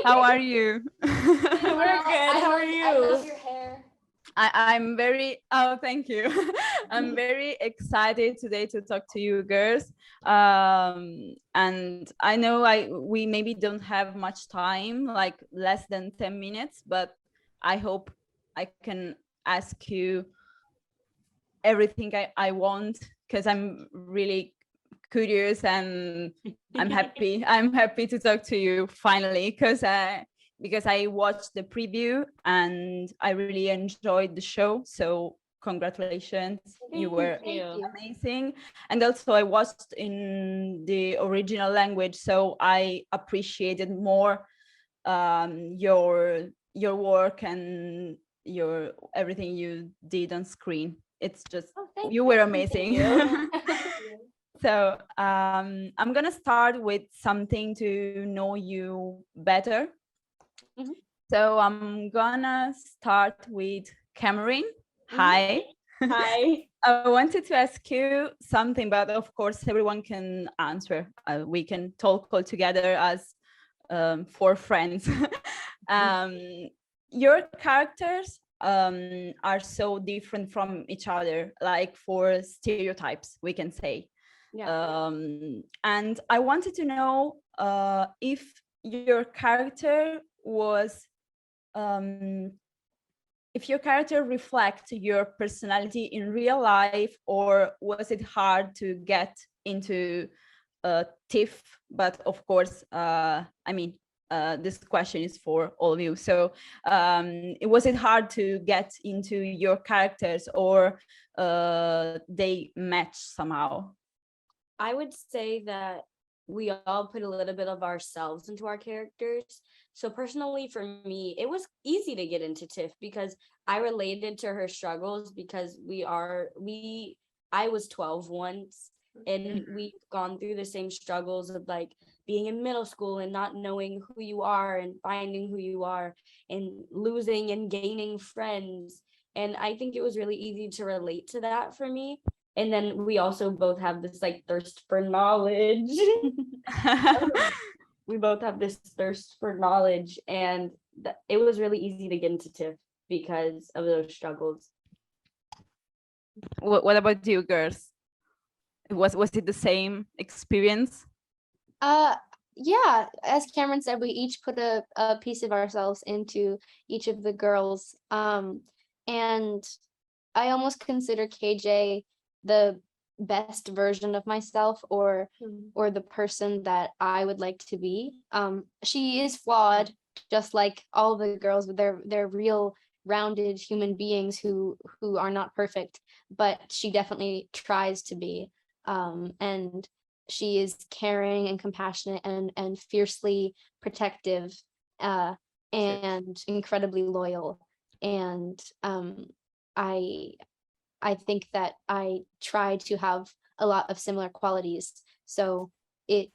How are you? We're good. How are you? I love your hair. I'm very, oh, thank you. I'm very excited today to talk to you girls. And I know we maybe don't have much time, like less than 10 minutes, but I hope I can ask you everything I want, because I'm really curious and I'm happy to talk to you finally, because I watched the preview and I really enjoyed the show. So congratulations, you were amazing. And also I watched in the original language, so I appreciated more your work and your everything you did on screen. It's just you were amazing. So I'm gonna start with something to know you better. So I'm gonna start with Camryn. Hi. Hi. I wanted to ask you something, but of course everyone can answer. We can talk all together as four friends. Your characters are so different from each other, like for stereotypes, we can say. Yeah. And I wanted to know if your character was, if your character reflects your personality in real life, or was it hard to get into Tiff? But of course, I mean, this question is for all of you. So was it hard to get into your characters, or they match somehow? I would say that we all put a little bit of ourselves into our characters. So personally for me, it was easy to get into Tiff because I related to her struggles, because I was 12 once, and we've gone through the same struggles of like being in middle school and not knowing who you are and finding who you are and losing and gaining friends. And I think it was really easy to relate to that for me. And then we also both have this like thirst for knowledge. We both have this thirst for knowledge, and it was really easy to get into Tiff because of those struggles. What about you girls? Was it the same experience? Yeah, as Camryn said, we each put a piece of ourselves into each of the girls. And I almost consider KJ the best version of myself, or the person that I would like to be. She is flawed, just like all the girls, but they're real rounded human beings who are not perfect, but she definitely tries to be. And she is caring and compassionate and fiercely protective, and incredibly loyal. And I think that I try to have a lot of similar qualities. So it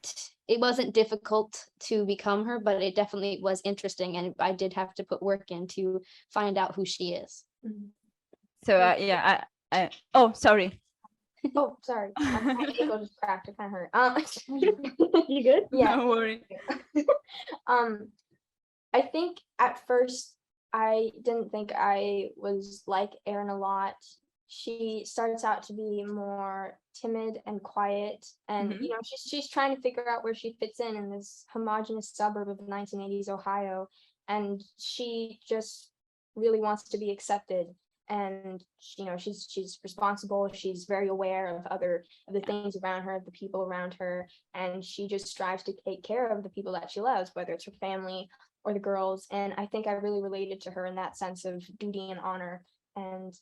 wasn't difficult to become her, but it definitely was interesting, and I did have to put work in to find out who she is. So yeah, oh, sorry. Oh, sorry. My ankle just cracked. It kind of hurt. You good? Yeah. Don't worry. I think at first I didn't think I was like Erin a lot. She starts out to be more timid and quiet, and you know, she's trying to figure out where she fits in this homogenous suburb of 1980s Ohio, and she just really wants to be accepted. And you know, she's responsible, she's very aware of the things around her, of the people around her, and she just strives to take care of the people that she loves, whether it's her family or the girls. And I think I really related to her in that sense of duty and honor. And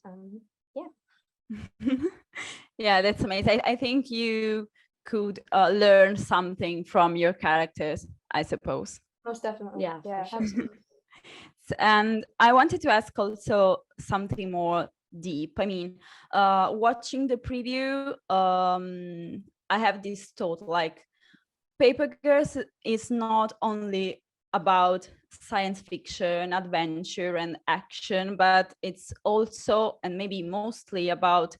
yeah, that's amazing. I think you could learn something from your characters, I suppose. Most definitely. Yeah, for sure. And I wanted to ask also something more deep. I mean, watching the preview, I have this thought, like Papergirls is not only about science fiction, adventure, and action, but it's also, and maybe mostly, about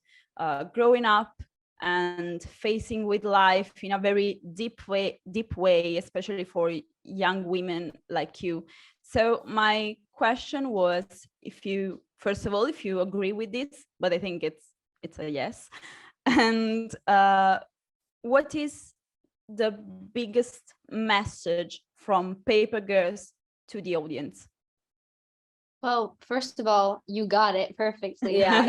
growing up and facing with life in a very deep way, especially for young women like you. So my question was, if you, first of all, if you agree with this, but I think it's a yes. And what is the biggest message from Papergirls to the audience? Well, first of all, you got it perfectly. Yeah.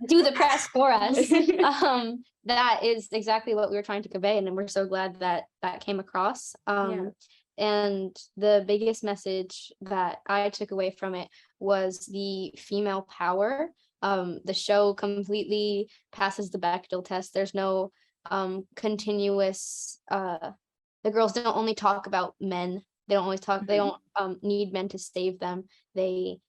Do the press for us. That is exactly what we were trying to convey, and we're so glad that that came across. And the biggest message that I took away from it was the female power. The show completely passes the Bechdel test. There's no continuous, the girls don't only talk about men. They don't always talk, they don't need men to save them. They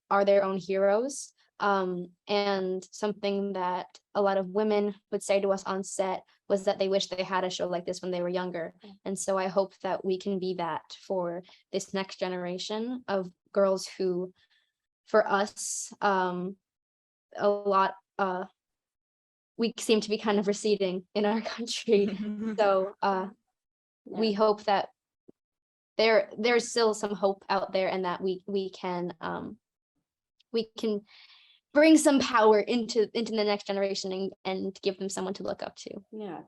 are their own heroes. And something that a lot of women would say to us on set was that they wish they had a show like this when they were younger. And so I hope that we can be that for this next generation of girls who, for us, a lot, we seem to be kind of receding in our country. So we hope that there's still some hope out there, and that we can bring some power into the next generation and give them someone to look up to. Yeah.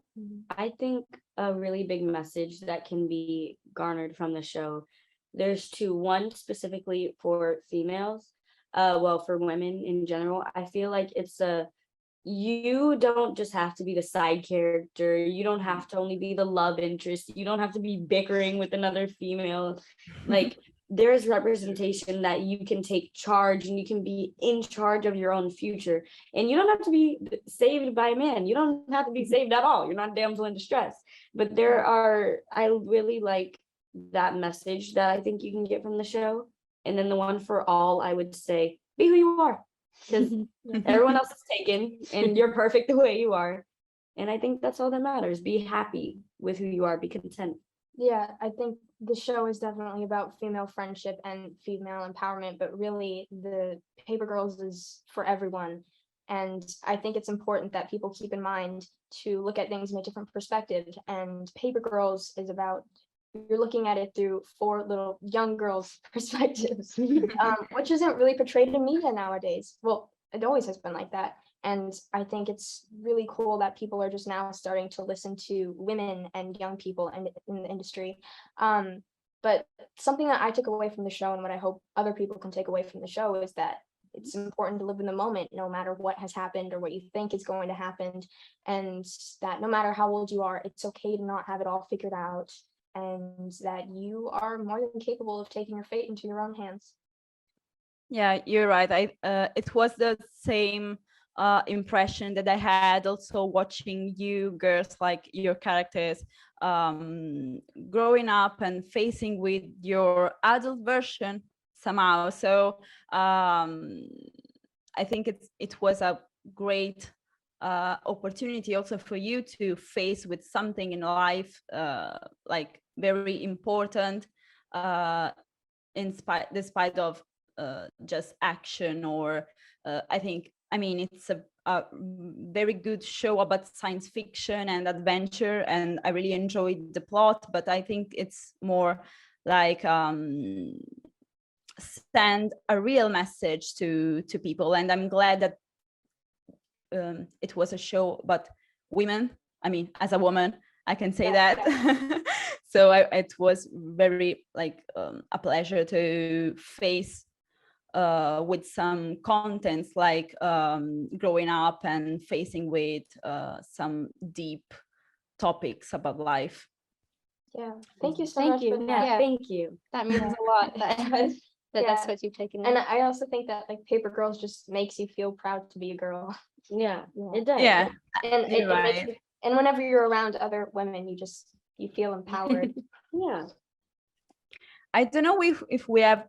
I think a really big message that can be garnered from the show, there's two. One specifically for females, well, for women in general. I feel like it's you don't just have to be the side character. You don't have to only be the love interest. You don't have to be bickering with another female. Like, there's representation that you can take charge, and you can be in charge of your own future. And you don't have to be saved by a man. You don't have to be saved at all. You're not a damsel in distress. But I really like that message that I think you can get from the show. And then the one for all, I would say, be who you are. Because everyone else is taken, and you're perfect the way you are. And I think that's all that matters. Be happy with who you are. Be content. Yeah, I think the show is definitely about female friendship and female empowerment, but really the Papergirls is for everyone. And I think it's important that people keep in mind to look at things in a different perspective. And Papergirls is about, you're looking at it through 4 little young girls' perspectives, which isn't really portrayed in media nowadays. Well, it always has been like that. And I think it's really cool that people are just now starting to listen to women and young people in the industry. But something that I took away from the show, and what I hope other people can take away from the show, is that it's important to live in the moment, no matter what has happened or what you think is going to happen. And that no matter how old you are, it's okay to not have it all figured out. And that you are more than capable of taking your fate into your own hands. Yeah, you're right. It was the same impression that I had also watching you girls, like your characters, growing up and facing with your adult version somehow. So I think it was a great opportunity also for you to face with something in life like very important, despite of just action, or I mean it's a very good show about science fiction and adventure, and I really enjoyed the plot, but I think it's more like send a real message to people, and I'm glad that it was a show about women. I mean, as a woman, I can say that. So it was very like a pleasure to face with some contents like growing up and facing with some deep topics about life. Yeah, thank you so much for that. Yeah, thank you. That means a lot. That's what you've taken. And I also think that like Papergirls just makes you feel proud to be a girl. Yeah, it does. Yeah, And it makes you, and whenever you're around other women, you feel empowered. Yeah. I don't know if we have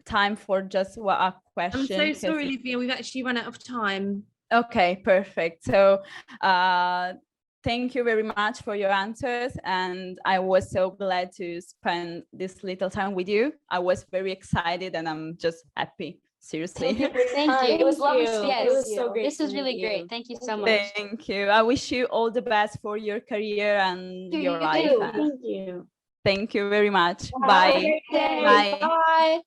time for just a question. I'm so sorry, Olivia, we've actually run out of time. Okay, perfect. So thank you very much for your answers, and I was so glad to spend this little time with you. I was very excited, and I'm just happy. Seriously. Thank you. It was lovely. Yes, it was so great. This was really great. Thank you so much. Thank you. I wish you all the best for your career and your life. Thank you. Thank you very much. Have a Bye. great day. Bye. Bye.